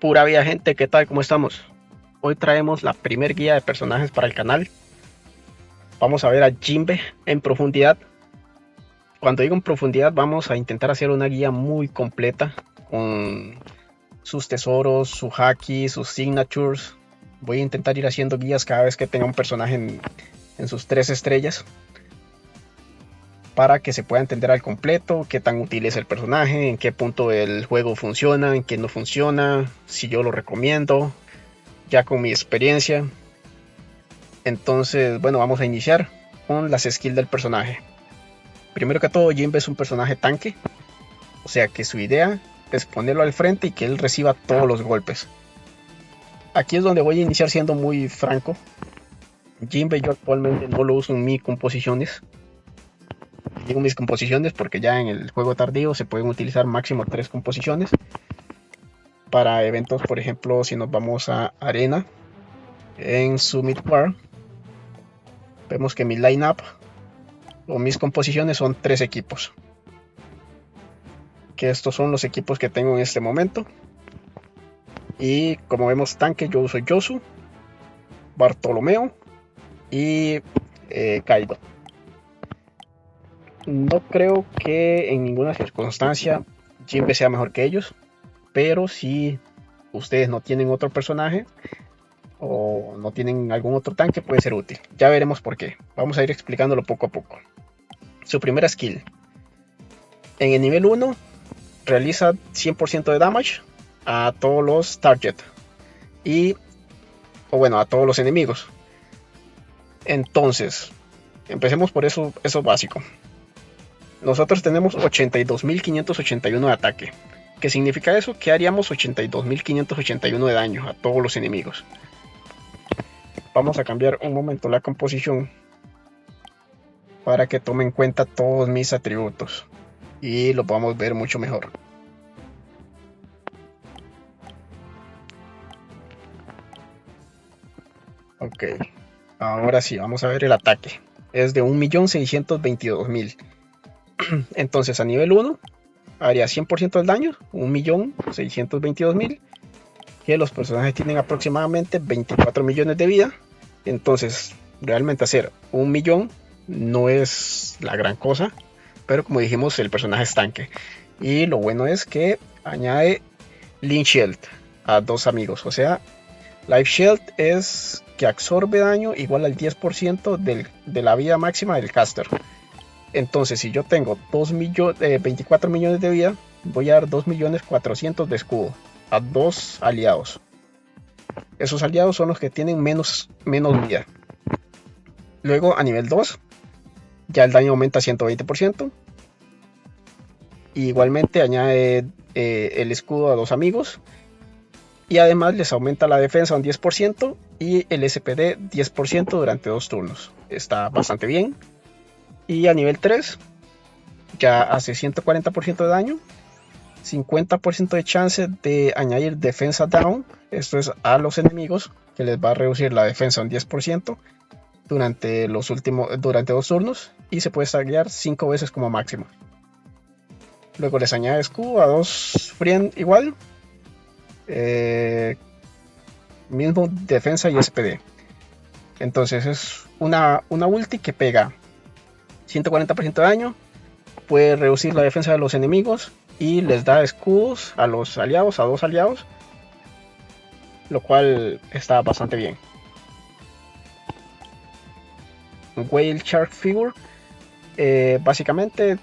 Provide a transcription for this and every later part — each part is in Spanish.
Pura vida, gente, ¿qué tal? ¿Cómo estamos? Hoy traemos la primer guía de personajes para el canal. Vamos a ver a Jinbe en profundidad. Cuando digo en profundidad, vamos a intentar hacer una guía muy completa con sus tesoros, su haki, sus signatures. Voy a intentar ir haciendo guías cada vez que tenga un personaje en sus 3 estrellas, para que se pueda entender al completo qué tan útil es el personaje, en qué punto el juego funciona, en qué no funciona, si yo lo recomiendo, ya con mi experiencia. Entonces, bueno, vamos a iniciar con las skills del personaje. Primero que todo, Jinbe es un personaje tanque, o sea que su idea es ponerlo al frente y que él reciba todos los golpes. Aquí es donde voy a iniciar siendo muy franco. Jinbe yo actualmente no lo uso en mis composiciones. Digo mis composiciones porque ya en el juego tardío se pueden utilizar máximo 3 composiciones. Para eventos, por ejemplo, si nos vamos a Arena, en Summit War, vemos que mi lineup o mis composiciones son 3 equipos. Que estos son los equipos que tengo en este momento. Y como vemos, tanque, yo uso Yosu, Bartolomeo y Kaido. No creo que en ninguna circunstancia Jinbe sea mejor que ellos, pero si ustedes no tienen otro personaje o no tienen algún otro tanque, puede ser útil. Ya veremos por qué. Vamos a ir explicándolo poco a poco. Su primera skill. En el nivel 1 realiza 100% de damage a todos los target o bueno, a todos los enemigos. Entonces, empecemos por eso básico. Nosotros tenemos 82.581 de ataque. ¿Qué significa eso? Que haríamos 82.581 de daño a todos los enemigos. Vamos a cambiar un momento la composición para que tome en cuenta todos mis atributos y lo podamos ver mucho mejor. Ok, ahora sí, vamos a ver el ataque. Es de 1.622.000. Entonces a nivel 1 haría 100% del daño, 1.622.000. Que los personajes tienen aproximadamente 24 millones de vida. Entonces realmente hacer 1.000.000 no es la gran cosa, pero como dijimos, el personaje es tanque. Y lo bueno es que añade Link Shield a 2 amigos, o sea, Life Shield es que absorbe daño igual al 10% de la vida máxima del caster. Entonces, si yo tengo 24 millones de vida, voy a dar 2.400.000 de escudo a 2 aliados. Esos aliados son los que tienen menos vida. Luego, a nivel 2, ya el daño aumenta a 120%. Igualmente añade el escudo a 2 amigos. Y además les aumenta la defensa un 10% y el SPD 10% durante 2 turnos. Está bastante bien. Y a nivel 3 ya hace 140% de daño, 50% de chance de añadir defensa down, esto es a los enemigos, que les va a reducir la defensa un 10% durante 2 turnos, y se puede staggear 5 veces como máximo. Luego les añade escudo a 2 friend igual, mismo defensa y SPD. Entonces es una ulti que pega 140% de daño, puede reducir la defensa de los enemigos y les da escudos a los aliados, a 2 aliados, lo cual está bastante bien. Whale Shark Figure, básicamente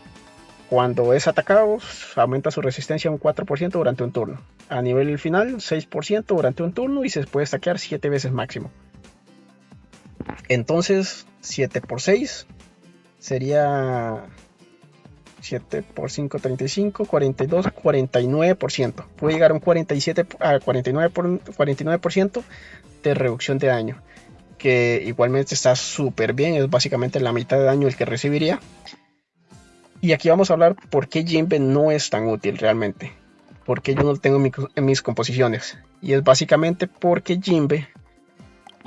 cuando es atacado aumenta su resistencia un 4% durante un turno. A nivel final 6% durante un turno y se puede stackear 7 veces máximo. Entonces 7 por 6 sería 7 por 5, 35, 42, 49%. Puede llegar a un 47 a 49% de reducción de daño, que igualmente está súper bien, es básicamente la mitad de daño el que recibiría. Y aquí vamos a hablar por qué Jinbe no es tan útil realmente, porque yo no lo tengo en mis composiciones, y es básicamente porque Jinbe,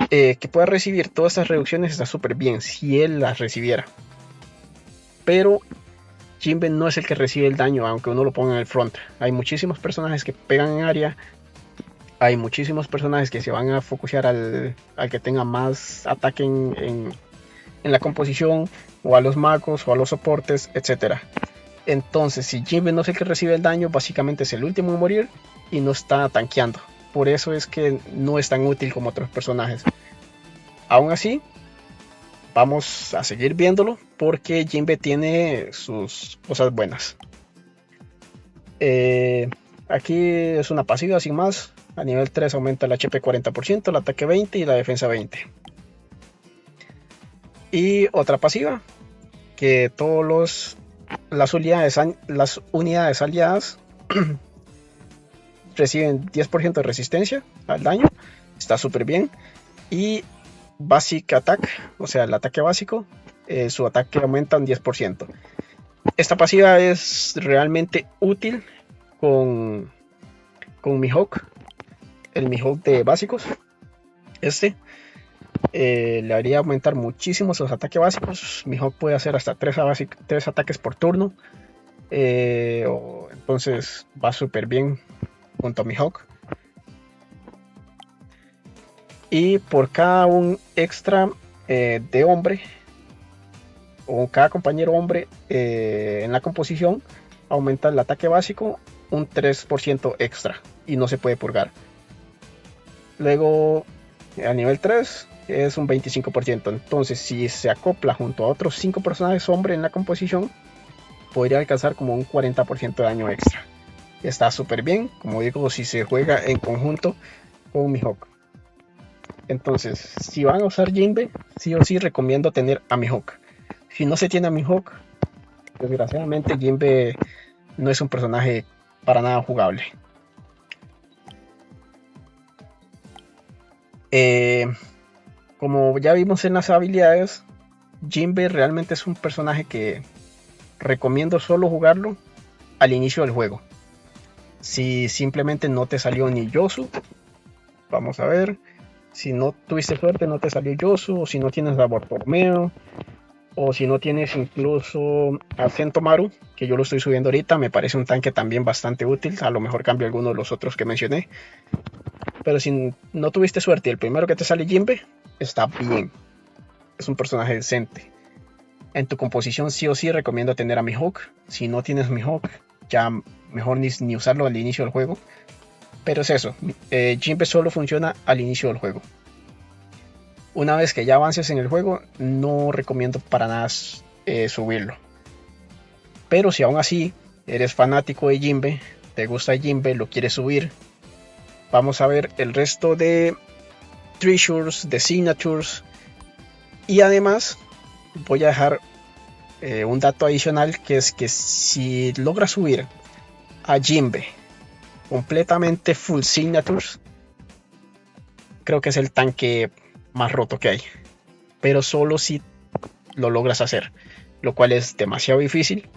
que pueda recibir todas estas reducciones, está súper bien si él las recibiera, pero Jinbe no es el que recibe el daño, aunque uno lo ponga en el front. Hay muchísimos personajes que pegan en área Hay muchísimos personajes que se van a focusear al que tenga más ataque en la composición, o a los magos, o a los soportes, etcétera. Entonces, si Jinbe no es el que recibe el daño, básicamente es el último en morir y no está tanqueando. Por eso es que no es tan útil como otros personajes. Aún así, vamos a seguir viéndolo porque Jinbe tiene sus cosas buenas. Aquí es una pasiva sin más. A nivel 3 aumenta el HP 40%, el ataque 20% y la defensa 20%. Y otra pasiva, que las unidades aliadas reciben 10% de resistencia al daño. Está súper bien. Y Basic Attack, o sea, el ataque básico, su ataque aumenta un 10%. Esta pasiva es realmente útil con Mihawk, el Mihawk de básicos. Le haría aumentar muchísimo sus ataques básicos. Mihawk puede hacer hasta 3 ataques por turno. Entonces va súper bien junto a Mihawk. Y por cada un extra de hombre, o cada compañero hombre en la composición, aumenta el ataque básico un 3% extra y no se puede purgar. Luego a nivel 3 es un 25%. Entonces, si se acopla junto a otros 5 personajes hombre en la composición, podría alcanzar como un 40% de daño extra. Está súper bien, como digo, si se juega en conjunto con Mihawk. Entonces, si van a usar Jinbe, sí o sí recomiendo tener a Mihawk. Si no se tiene a Mihawk, desgraciadamente Jinbe no es un personaje para nada jugable. Como ya vimos en las habilidades, Jinbe realmente es un personaje que recomiendo solo jugarlo al inicio del juego. Si simplemente no te salió ni Yosu, vamos a ver. Si no tuviste suerte, no te salió Yosu, o si no tienes a Bortormeo, o si no tienes incluso a Sentomaru, que yo lo estoy subiendo ahorita, me parece un tanque también bastante útil. A lo mejor cambio alguno de los otros que mencioné. Pero si no tuviste suerte y el primero que te sale Jinbe, está bien. Es un personaje decente. En tu composición sí o sí recomiendo tener a Mihawk. Si no tienes Mihawk, ya mejor ni usarlo al inicio del juego. Pero es eso, Jinbe solo funciona al inicio del juego. Una vez que ya avances en el juego, no recomiendo para nada subirlo. Pero si aún así eres fanático de Jinbe, te gusta Jinbe, lo quieres subir, vamos a ver el resto de treasures, de signatures. Y además voy a dejar un dato adicional, que es que si logras subir a Jinbe completamente full signatures, creo que es el tanque más roto que hay, pero solo si lo logras hacer, lo cual es demasiado difícil.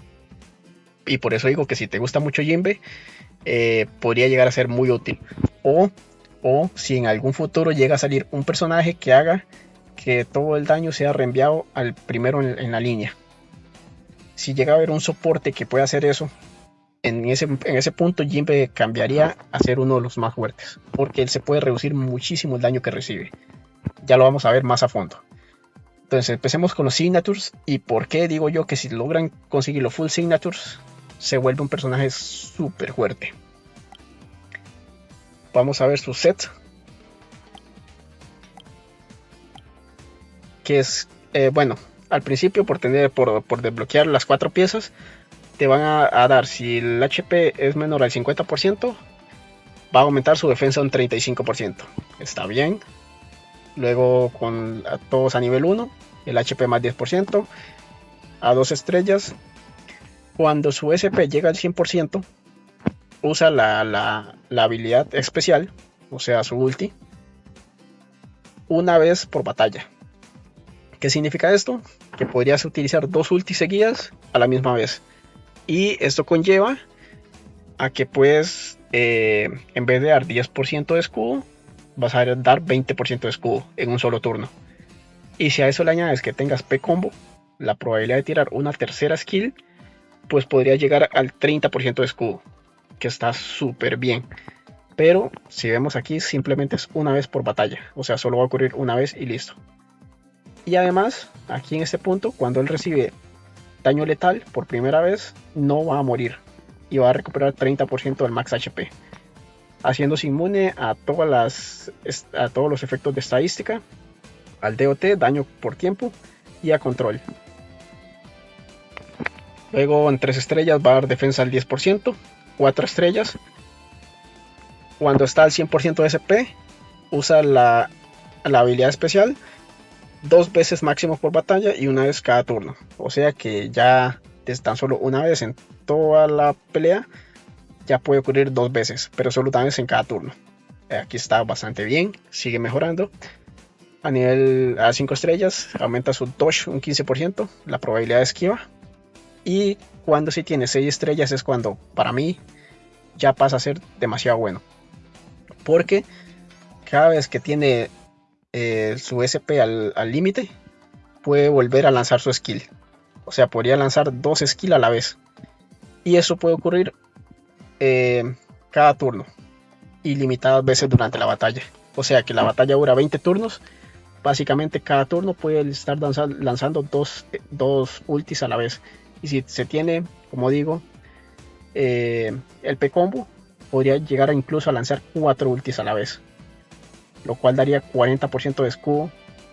Y por eso digo que si te gusta mucho Jinbe, podría llegar a ser muy útil. O si en algún futuro llega a salir un personaje que haga que todo el daño sea reenviado al primero en la línea. Si llega a haber un soporte que pueda hacer eso, en ese punto Jinbe cambiaría a ser uno de los más fuertes, porque él se puede reducir muchísimo el daño que recibe. Ya lo vamos a ver más a fondo. Entonces empecemos con los signatures. Y por qué digo yo que si logran conseguir los full signatures, se vuelve un personaje súper fuerte. Vamos a ver su set, que es bueno, al principio por desbloquear las 4 piezas, te van a dar, si el HP es menor al 50%, va a aumentar su defensa un 35%. Está bien. Luego con todos a nivel 1, el HP más 10%, a 2 estrellas. Cuando su SP llega al 100%, usa la habilidad especial, o sea su ulti, una vez por batalla. ¿Qué significa esto? Que podrías utilizar 2 ultis seguidas a la misma vez. Y esto conlleva a que puedes, en vez de dar 10% de escudo, vas a dar 20% de escudo en un solo turno. Y si a eso le añades que tengas P-Combo, la probabilidad de tirar una tercera skill, pues podría llegar al 30% de escudo, que está súper bien. Pero si vemos aquí, simplemente es una vez por batalla. O sea, solo va a ocurrir una vez y listo. Y además, aquí en este punto, cuando él recibe daño letal por primera vez, no va a morir. Y va a recuperar 30% del max HP. Haciéndose inmune a a todos los efectos de estadística, al DOT, daño por tiempo y a control. Luego en 3 estrellas va a dar defensa al 10%, 4 estrellas. Cuando está al 100% de SP, usa la habilidad especial 2 veces máximo por batalla y una vez cada turno. O sea que ya tan solo una vez en toda la pelea ya puede ocurrir 2 veces, pero solo una vez en cada turno. Aquí está bastante bien, sigue mejorando. A nivel a 5 estrellas aumenta su dodge un 15%, la probabilidad de esquiva. Y cuando si tiene 6 estrellas es cuando para mí ya pasa a ser demasiado bueno. Porque cada vez que tiene su SP al límite, puede volver a lanzar su skill. O sea, podría lanzar 2 skills a la vez. Y eso puede ocurrir cada turno. Ilimitadas veces durante la batalla. O sea que la batalla dura 20 turnos. Básicamente cada turno puede estar lanzando dos ultis a la vez. Y si se tiene, como digo, el P-Combo, podría llegar incluso a lanzar 4 ultis a la vez. Lo cual daría 40% de escudo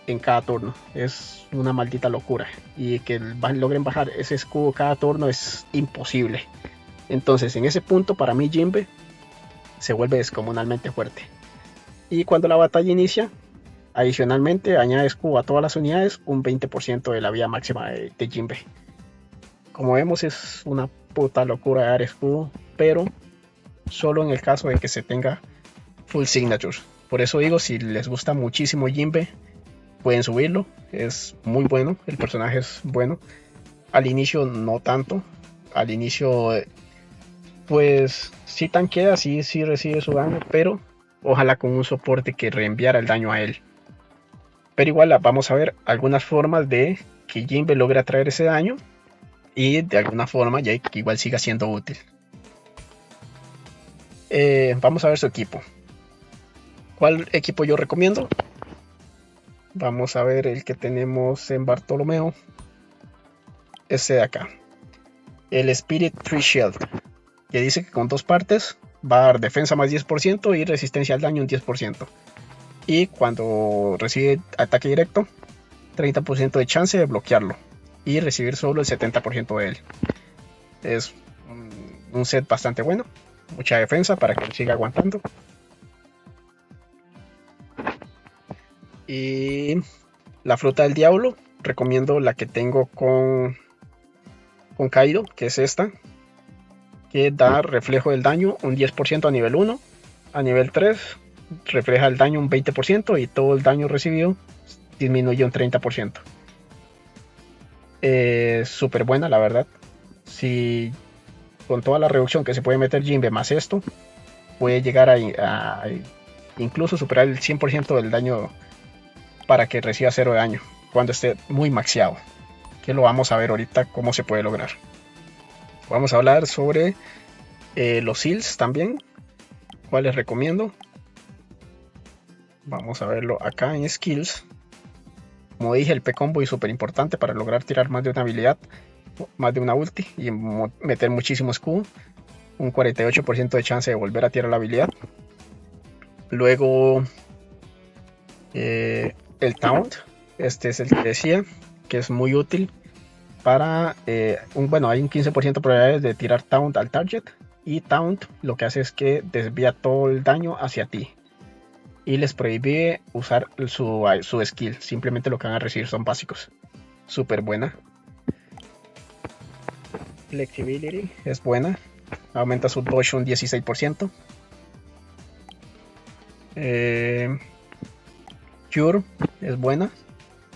en cada turno. Es una maldita locura. Y que logren bajar ese escudo cada turno es imposible. Entonces en ese punto para mí Jinbe se vuelve descomunalmente fuerte. Y cuando la batalla inicia, adicionalmente añade escudo a todas las unidades, un 20% de la vida máxima de Jinbe. Como vemos es una puta locura dar escudo, pero solo en el caso de que se tenga full signatures. Por eso digo, si les gusta muchísimo Jinbe, pueden subirlo, es muy bueno, el personaje es bueno. Al inicio no tanto, al inicio pues sí tanquea, sí recibe su daño, pero ojalá con un soporte que reenviara el daño a él. Pero igual vamos a ver algunas formas de que Jinbe logre atraer ese daño y de alguna forma ya que igual siga siendo útil. Vamos a ver su equipo. ¿Cuál equipo yo recomiendo? Vamos a ver el que tenemos en Bartolomeo. Este de acá. El Spirit Tree Shield. Que dice que con 2 partes va a dar defensa más 10% y resistencia al daño un 10%. Y cuando recibe ataque directo, 30% de chance de bloquearlo. Y recibir solo el 70% de él. Es un set bastante bueno. Mucha defensa para que siga aguantando. Y la flota del diablo, recomiendo la que tengo con Kaido, que es esta, que da reflejo del daño un 10% a nivel 1, a nivel 3 refleja el daño un 20% y todo el daño recibido disminuye un 30%. Súper buena la verdad. Si con toda la reducción que se puede meter Jinbe más esto, puede llegar a incluso superar el 100% del daño para que reciba 0 de daño cuando esté muy maxeado, que lo vamos a ver ahorita cómo se puede lograr. Vamos a hablar sobre los seals también, cuáles recomiendo. Vamos a verlo acá en skills. Como dije, el P-Combo es súper importante para lograr tirar más de una habilidad, más de una ulti y meter muchísimo escudo. Un 48% de chance de volver a tirar la habilidad. Luego el Taunt, este es el que decía, que es muy útil para, bueno, hay un 15% de probabilidades de tirar Taunt al target. Y Taunt lo que hace es que desvía todo el daño hacia ti. Y les prohíbe usar su skill. Simplemente lo que van a recibir son básicos. Súper buena. Flexibility es buena. Aumenta su dodge un 16%. Cure es buena.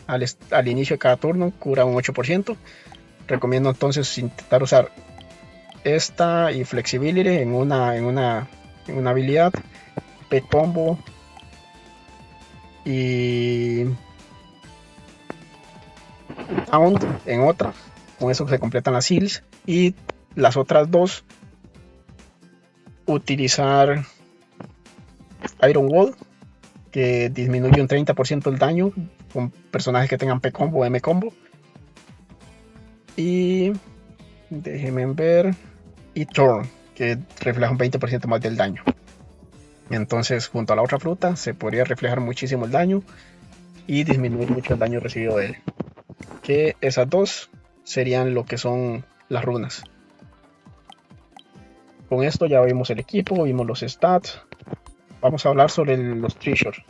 Al inicio de cada turno cura un 8%. Recomiendo entonces intentar usar esta y Flexibility en una habilidad. P-Combo y Taunt en otra. Con eso se completan las seals. Y las otras dos, utilizar Iron Wall, que disminuye un 30% el daño con personajes que tengan P combo o M combo. Y déjenme ver. Y Thorn, que refleja un 20% más del daño. Entonces, junto a la otra fruta, se podría reflejar muchísimo el daño y disminuir mucho el daño recibido de él. Que esas dos serían lo que son las runas. Con esto ya vimos el equipo, vimos los stats. Vamos a hablar sobre los treasures.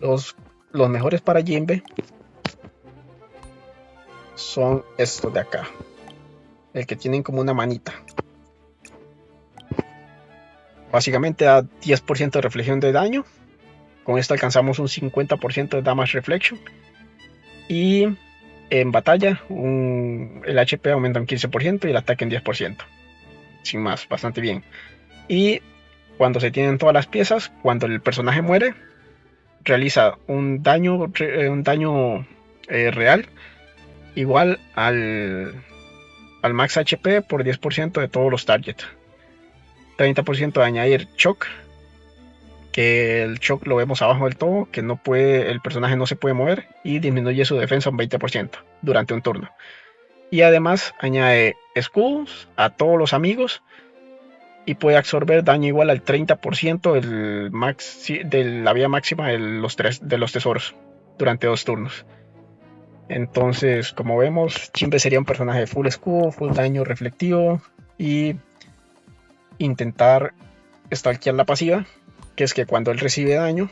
Los mejores para Jimbe son estos de acá. El que tienen como una manita. Básicamente da 10% de reflexión de daño. Con esto alcanzamos un 50% de damage reflection. Y en batalla el HP aumenta un 15% y el ataque en 10%. Sin más, bastante bien. Y cuando se tienen todas las piezas, cuando el personaje muere, realiza un daño real igual al max HP por 10% de todos los targets. 30% de añadir shock, que el shock lo vemos abajo del todo, que el personaje no se puede mover, y disminuye su defensa un 20% durante un turno. Y además añade escudos a todos los amigos y puede absorber daño igual al 30% de la vida máxima de los tesoros durante 2 turnos. Entonces, como vemos, Jimbe sería un personaje full escudo, full daño reflectivo y intentar stalkear la pasiva, que es que cuando él recibe daño,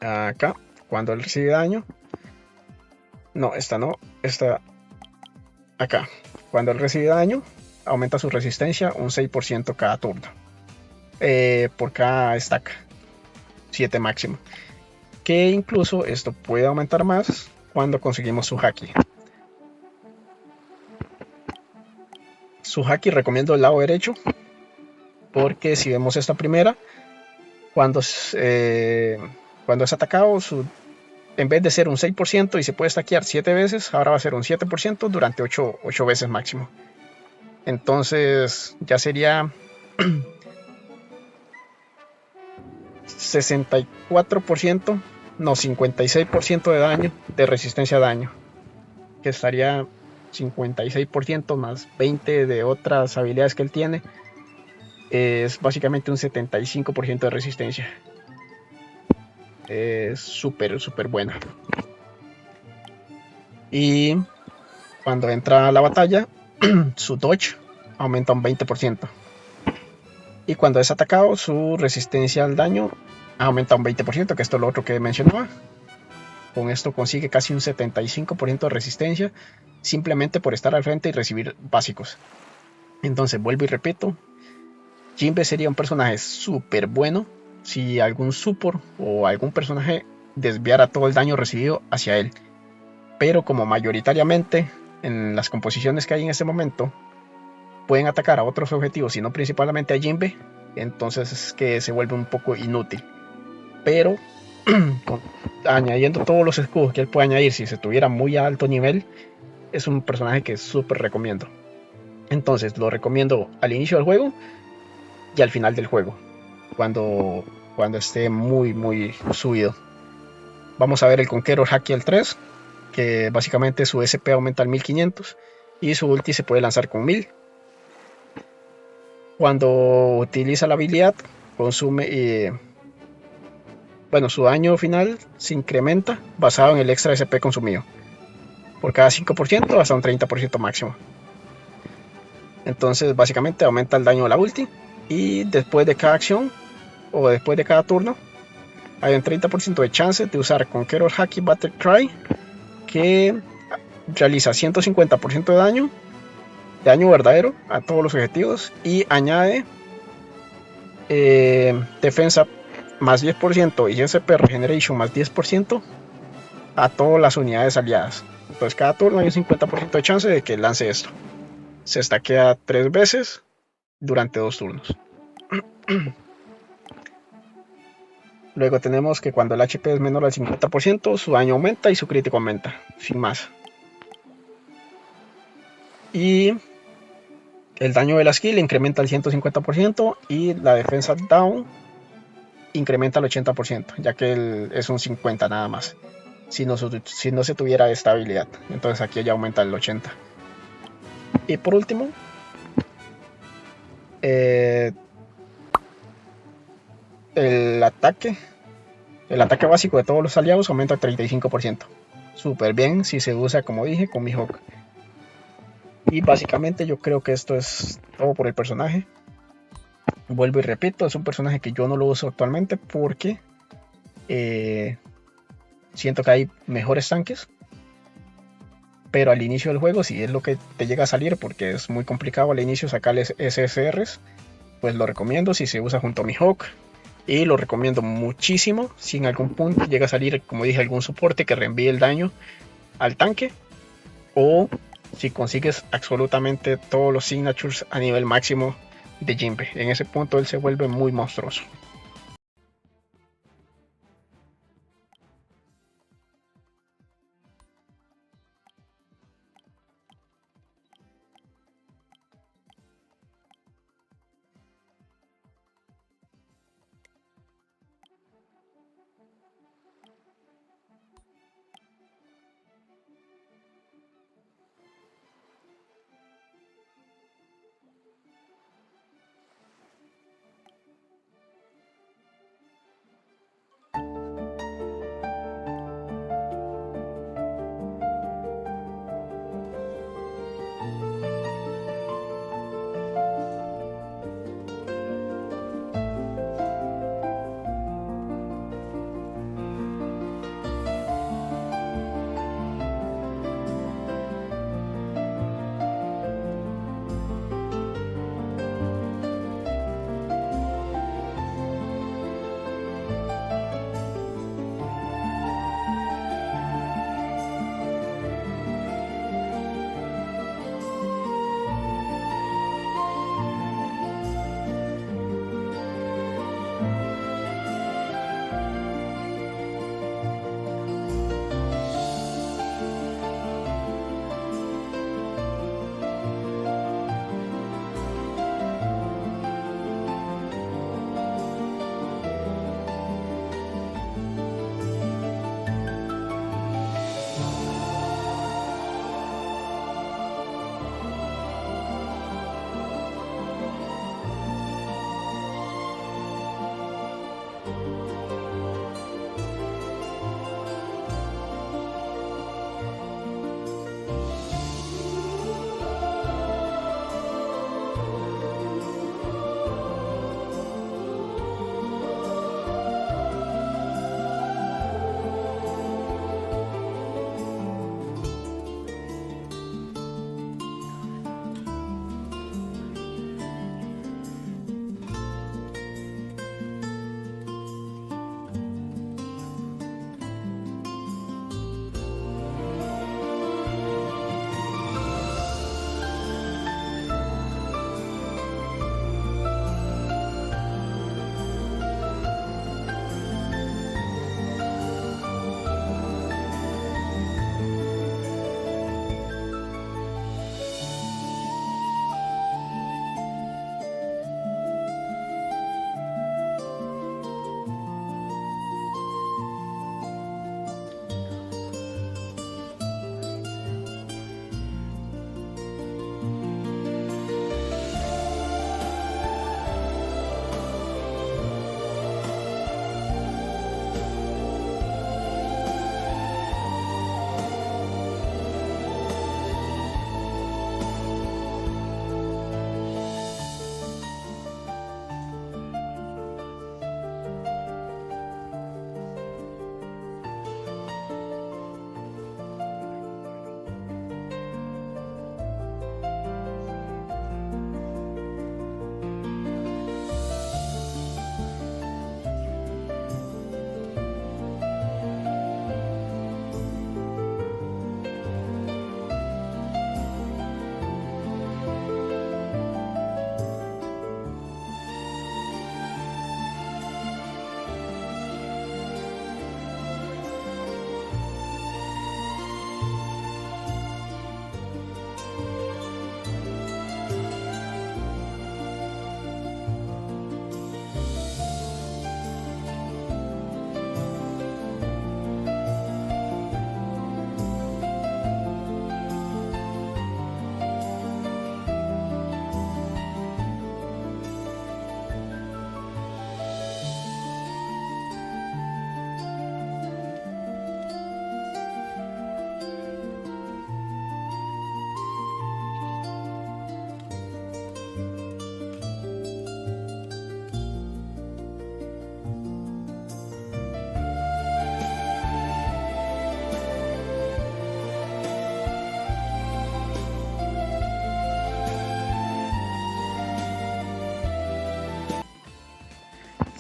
acá, cuando él recibe daño, no, esta acá, cuando él recibe daño, aumenta su resistencia un 6% cada turno, por cada stack, 7 máximo, que incluso esto puede aumentar más cuando conseguimos su haki. Su haki recomiendo el lado derecho, porque si vemos esta primera, cuando es atacado, en vez de ser un 6% y se puede stackear 7 veces, ahora va a ser un 7% durante 8 veces máximo. Entonces ya sería 64%, no, 56% de daño, de resistencia a daño, que estaría 56% más 20 de otras habilidades que él tiene, es básicamente un 75% de resistencia. Es súper buena. Y cuando entra a la batalla, su dodge aumenta un 20%. Y cuando es atacado, su resistencia al daño aumenta un 20%, que esto es lo otro que mencionaba. Con esto consigue casi un 75% de resistencia, simplemente por estar al frente y recibir básicos. Entonces, vuelvo y repito, Jimbe sería un personaje súper bueno si algún support o algún personaje desviara todo el daño recibido hacia él. Pero como mayoritariamente en las composiciones que hay en este momento pueden atacar a otros objetivos y no principalmente a Jimbe, entonces es que se vuelve un poco inútil. Pero añadiendo todos los escudos que él puede añadir si se tuviera muy a alto nivel, es un personaje que súper recomiendo. Entonces lo recomiendo al inicio del juego y al final del juego, cuando esté muy subido. Vamos a ver el Conqueror Haki al 3, que básicamente su SP aumenta al 1500 y su ulti se puede lanzar con 1000. Cuando utiliza la habilidad, consume su daño final se incrementa basado en el extra SP consumido, por cada 5% hasta un 30% máximo. Entonces básicamente aumenta el daño de la ulti, y después de cada acción o después de cada turno hay un 30% de chance de usar Conqueror Haki Battle Cry, que realiza 150% de daño verdadero a todos los objetivos y añade defensa más 10% y SP Regeneration más 10% a todas las unidades aliadas. Entonces cada turno hay un 50% de chance de que lance esto. Se stackea 3 veces durante 2 turnos. Luego tenemos que cuando el HP es menor al 50%, su daño aumenta y su crítico aumenta, sin más. Y el daño de la skill incrementa al 150% y la defensa down incrementa al 80%, ya que es un 50 nada más. Si no se tuviera esta habilidad, entonces aquí ya aumenta el 80. Y por último, eh, el ataque. El ataque básico de todos los aliados aumenta al 35%. Súper bien si se usa, como dije, con Mihawk. Y básicamente yo creo que esto es todo por el personaje. Vuelvo y repito, es un personaje que yo no lo uso actualmente porque eh, siento que hay mejores tanques. Pero al inicio del juego, si es lo que te llega a salir, porque es muy complicado al inicio sacarles SSRs, pues lo recomiendo si se usa junto a Mihawk. Y lo recomiendo muchísimo si en algún punto llega a salir, como dije, algún soporte que reenvíe el daño al tanque. O si consigues absolutamente todos los signatures a nivel máximo de Jinbe. En ese punto él se vuelve muy monstruoso.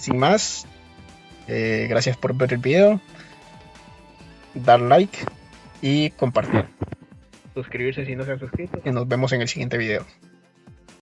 sin más, gracias por ver el video, dar like y compartir. Suscribirse si no se han suscrito. Y nos vemos en el siguiente video.